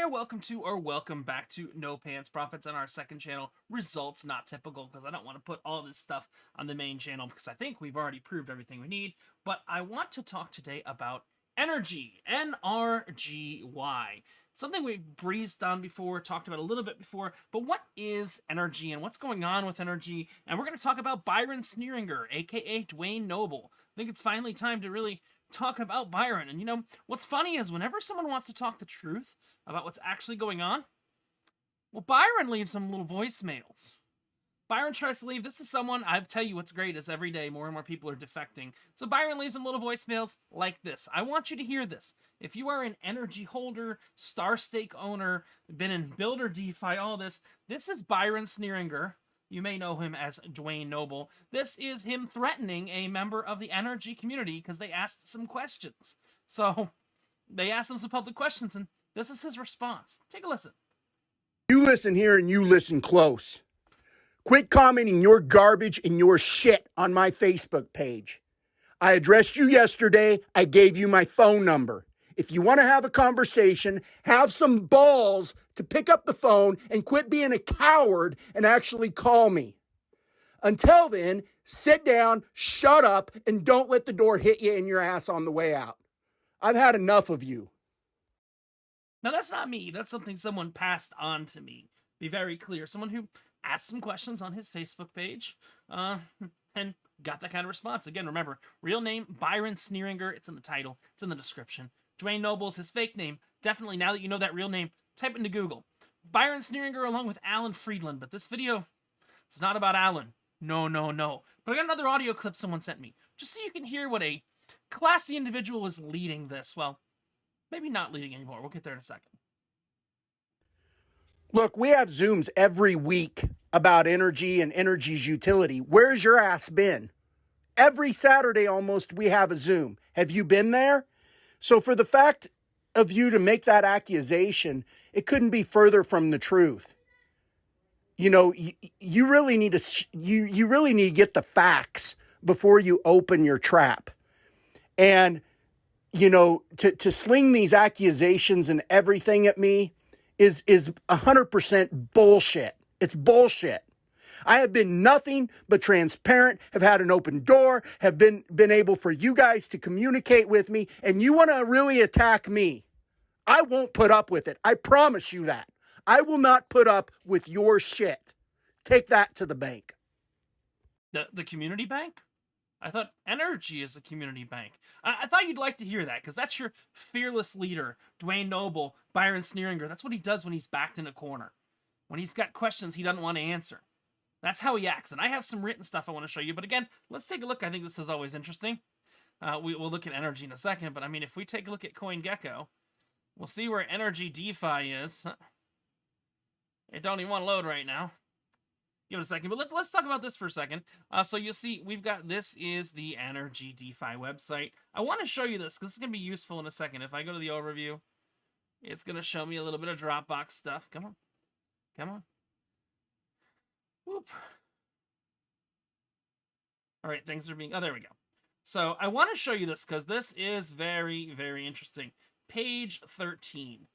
there, welcome to or welcome back to No Pants Profits on our second channel, Results Not Typical, because I don't want to put all this stuff on the main channel because I think we've already proved everything we need, but I want to talk today about nrgy, N-R-G-Y. Something we've breezed on before, talked about a little bit before, but what is nrgy and what's going on with nrgy? And we're going to talk about Byron Sneeringer, aka Duane Noble. I think it's finally time to really talk about Byron. And you know, what's funny is whenever someone wants to talk the truth about what's actually going on, well, Byron leaves some little voicemails. Byron tries to leave. This is someone, I tell you what's great is every day more and more people are defecting. So Byron leaves some little voicemails like this. I want you to hear this. If you are an nrgy holder, starstake owner, been in builder DeFi, all this is Byron Sneeringer. You may know him as Duane Noble. This is him threatening a member of the nrgy community because they asked some questions. So they asked him some public questions, and this is his response. Take a listen. You listen here and you listen close. Quit commenting your garbage and your shit on my Facebook page. I addressed you yesterday. I gave you my phone number. If you want to have a conversation, have some balls to pick up the phone and quit being a coward and actually call me. Until then, sit down, shut up, and don't let the door hit you in your ass on the way out. I've had enough of you. Now, that's not me. That's something someone passed on to me. Be very clear. Someone who asked some questions on his Facebook page and got that kind of response. Again, remember, real name, Byron Sneeringer. It's in the title. It's in the description. Duane Noble is his fake name. Definitely, now that you know that real name, type into Google. Byron Sneeringer along with Alan Friedland. But this video is not about Alan. No. But I got another audio clip someone sent me. Just so you can hear what a classy individual is leading this. Well, maybe not leading anymore. We'll get there in a second. Look, we have Zooms every week about nrgy and nrgy's utility. Where's your ass been? Every Saturday almost we have a Zoom. Have you been there? So for the fact of you to make that accusation, it couldn't be further from the truth. You know, you really need to you really need to get the facts before you open your trap. And you know, to sling these accusations and everything at me is 100% bullshit. It's bullshit. I have been nothing but transparent, have had an open door, have been able for you guys to communicate with me, and you want to really attack me. I won't put up with it. I promise you that. I will not put up with your shit. Take that to the bank. The community bank? I thought nrgy is a community bank. I thought you'd like to hear that, because that's your fearless leader, Duane Noble, Byron Sneeringer. That's what he does when he's backed in a corner. When he's got questions he doesn't want to answer. That's how he acts. And I have some written stuff I want to show you. But again, let's take a look. I think this is always interesting. We'll look at nrgy in a second. But I mean, if we take a look at CoinGecko, we'll see where nrgy DeFi is. It don't even want to load right now. Give it a second, but let's talk about this for a second. So you'll see we've got, this is the nrgy DeFi website. I want to show you this because it's going to be useful in a second. If I go to the overview, it's going to show me a little bit of Dropbox stuff. Come on. Whoop. All right, things are being, oh, there we go. So I want to show you this because this is very, very interesting. Page 13,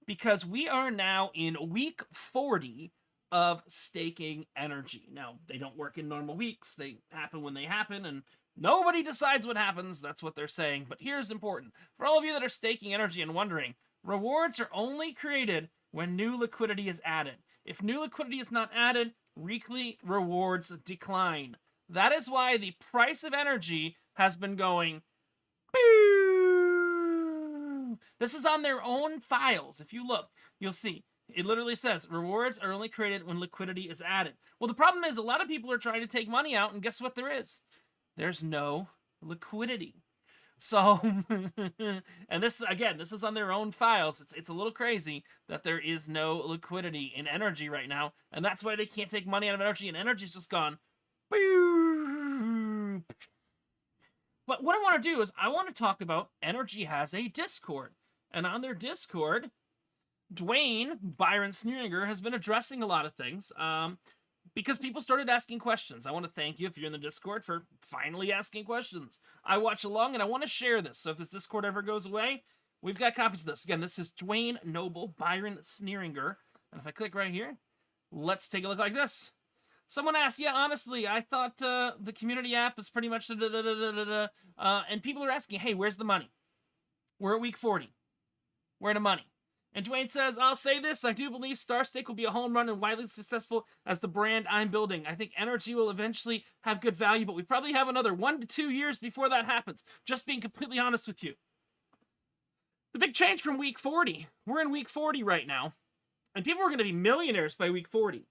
because we are now in week 40 of staking nrgy. Now, they don't work in normal weeks. They happen when they happen, and nobody decides what happens. That's what they're saying. But here's important. For all of you that are staking nrgy and wondering, rewards are only created when new liquidity is added. If new liquidity is not added, weekly rewards decline. That is why the price of nrgy has been going boo. This is on their own files. If you look, you'll see. It literally says, rewards are only created when liquidity is added. Well, the problem is a lot of people are trying to take money out, and guess what there is? There's no liquidity. So, and this, again, this is on their own files. It's a little crazy that there is no liquidity in nrgy right now, and that's why they can't take money out of nrgy, and nrgy's just gone, boo. But what I want to do is I want to talk about nrgy has a Discord, and on their Discord, Duane, Byron Sneeringer, has been addressing a lot of things because people started asking questions. I want to thank you if you're in the Discord for finally asking questions. I watch along and I want to share this. So if this Discord ever goes away, We've got copies of this. Again, this is Duane Noble, Byron Sneeringer. And if I click right here, let's take a look like this. Someone asked, yeah, honestly, I thought the community app is pretty much and people are asking, hey, where's the money? We're at week 40. Where the money? And Duane says, I'll say this, I do believe starstake will be a home run and widely successful as the brand I'm building. I think nrgy will eventually have good value, but we probably have another 1 to 2 years before that happens. Just being completely honest with you. The big change from week 40. We're in week 40 right now, and people are going to be millionaires by week 40.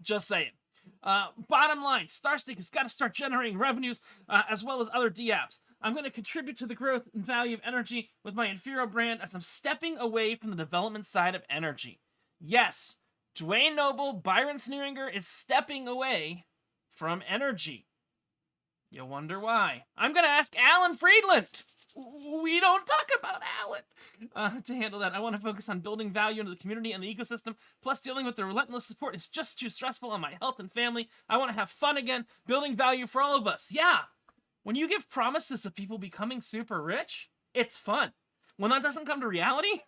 Just saying. Bottom line, starstake has got to start generating revenues as well as other D-apps. I'm going to contribute to the growth and value of nrgy with my Infero brand as I'm stepping away from the development side of nrgy. Yes, Duane Noble, Byron Sneeringer is stepping away from nrgy. You wonder why? I'm going to ask Alan Friedland. We don't talk about Alan. To handle that, I want to focus on building value into the community and the ecosystem, plus dealing with the relentless support is just too stressful on my health and family. I want to have fun again, building value for all of us. Yeah, when you give promises of people becoming super rich, it's fun. When that doesn't come to reality,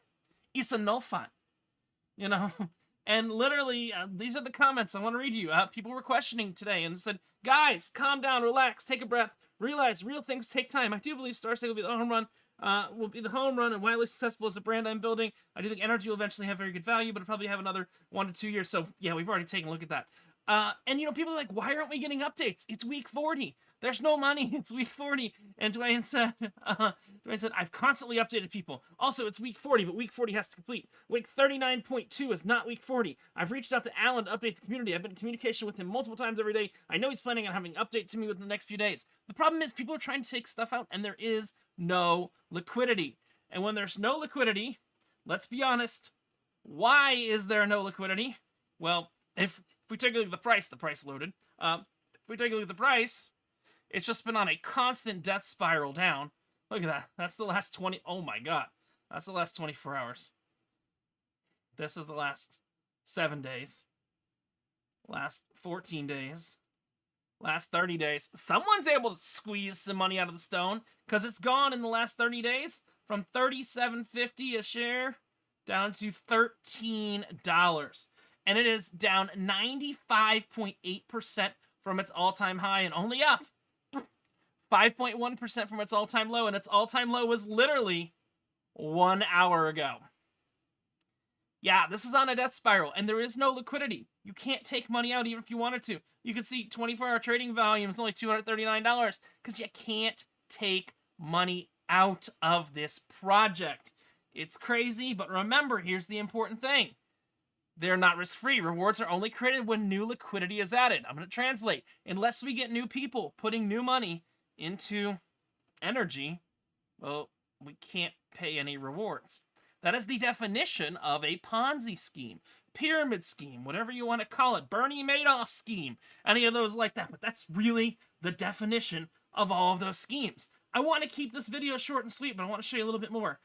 it's no fun. You know? And literally, these are the comments I want to read you. People were questioning today and said, guys, calm down, relax, take a breath, realize real things take time. I do believe starstake will be the home run, and widely successful as a brand I'm building. I do think nrgy will eventually have very good value, but it'll probably have another 1 to 2 years. So yeah, we've already taken a look at that. And people are like, why aren't we getting updates? It's week 40. There's no money. It's week 40. And Duane said, I've constantly updated people. Also, it's week 40, but week 40 has to complete. Week 39.2 is not week 40. I've reached out to Alan to update the community. I've been in communication with him multiple times every day. I know he's planning on having an update to me within the next few days. The problem is people are trying to take stuff out, and there is no liquidity. And when there's no liquidity, let's be honest, why is there no liquidity? Well, if we take a look at the price loaded. If we take a look at the price, it's just been on a constant death spiral down. Look at that. That's the last 20. Oh my God. That's the last 24 hours. This is the last 7 days. Last 14 days. Last 30 days. Someone's able to squeeze some money out of the stone because it's gone in the last 30 days from $37.50 a share down to $13. And it is down 95.8% from its all-time high and only up 5.1% from its all-time low, and its all-time low was literally 1 hour ago. Yeah, this is on a death spiral, and there is no liquidity. You can't take money out even if you wanted to. You can see 24-hour trading volume is only $239 because you can't take money out of this project. It's crazy, but remember, here's the important thing. They're not risk-free. Rewards are only created when new liquidity is added. I'm going to translate. Unless we get new people putting new money into nrgy, well, we can't pay any rewards. That is the definition of a Ponzi scheme, pyramid scheme, whatever you want to call it, Bernie Madoff scheme, any of those like that. But that's really the definition of all of those schemes. I want to keep this video short and sweet, but I want to show you a little bit more.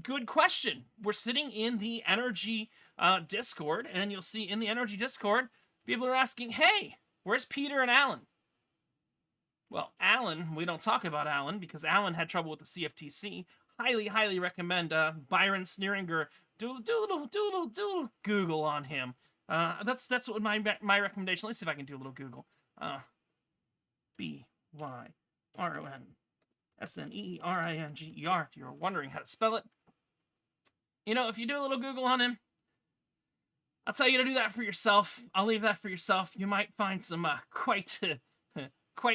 Good question. We're sitting in the nrgy Discord, and you'll see in the nrgy Discord, people are asking, hey, where's Peter and Alan? Well, Alan, we don't talk about Alan because Alan had trouble with the CFTC. Highly recommend Byron Sneeringer. Do a little Google on him. That's what my recommendation. Let's see if I can do a little Google. BYRON SNEERINGER. If you're wondering how to spell it, if you do a little Google on him, I'll tell you to do that for yourself. I'll leave that for yourself. You might find some quite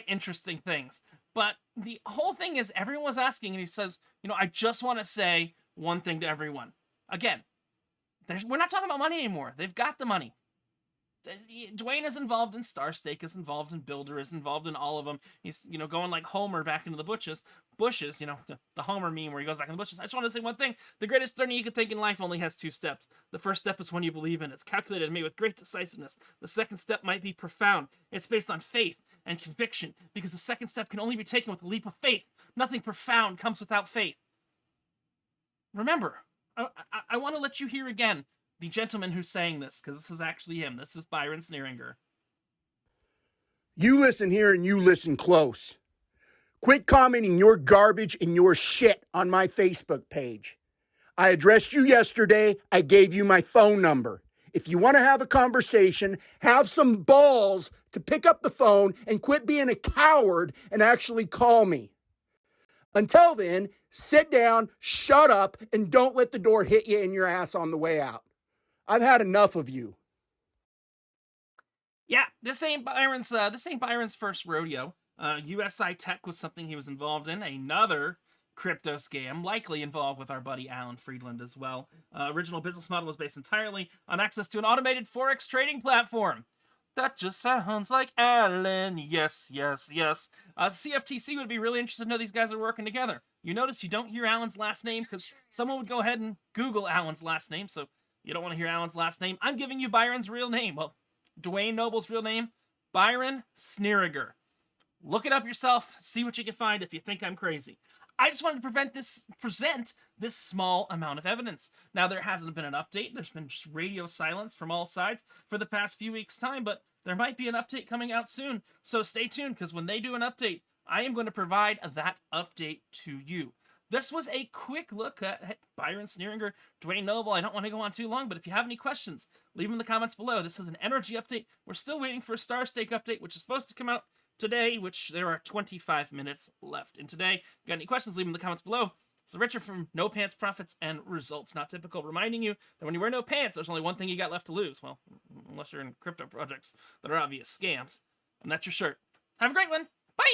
interesting things. But the whole thing is everyone was asking, and he says, I just want to say one thing to everyone. Again, we're not talking about money anymore. They've got the money. Duane is involved in starstake, is involved in Builder, is involved in all of them. He's, going like Homer back into the bushes, the Homer meme where he goes back in the bushes. I just want to say one thing. The greatest journey you could take in life only has 2 steps. The first step is when you believe in it. It's calculated and made with great decisiveness. The second step might be profound. It's based on faith and conviction, because the second step can only be taken with a leap of faith. Nothing profound comes without faith. Remember, I want to let you hear again the gentleman who's saying this, because this is actually him. This is Byron Sneeringer. You listen here and you listen close. Quit commenting your garbage and your shit on my Facebook page. I addressed you yesterday. I gave you my phone number. If you want to have a conversation, have some balls to pick up the phone and quit being a coward and actually call me. Until then, sit down, shut up, and don't let the door hit you in your ass on the way out. I've had enough of you. Yeah, this ain't Byron's first rodeo. USI Tech was something he was involved in. Another crypto scam, likely involved with our buddy Alan Friedland as well. Original business model was based entirely on access to an automated forex trading platform. That just sounds like Alan. Yes, yes, yes. CFTC would be really interested to know these guys are working together. You notice you don't hear Alan's last name because someone would go ahead and Google Alan's last name, so you don't want to hear Alan's last name. I'm giving you Byron's real name. Well, Duane Noble's real name, Byron Sneeringer. Look it up yourself, see what you can find if you think I'm crazy. I just wanted to present this small amount of evidence. Now, there hasn't been an update. There's been just radio silence from all sides for the past few weeks' time, but there might be an update coming out soon. So stay tuned, because when they do an update, I am going to provide that update to you. This was a quick look at Byron Sneeringer, Duane Noble. I don't want to go on too long, but if you have any questions, leave them in the comments below. This is an nrgy update. We're still waiting for a starstake update, which is supposed to come out today, which there are 25 minutes left. And today, if you got any questions, leave them in the comments below. So Richard from No Pants Profits and Results Not Typical, reminding you that when you wear no pants, there's only one thing you got left to lose. Well, unless you're in crypto projects that are obvious scams. And that's your shirt. Have a great one. Bye!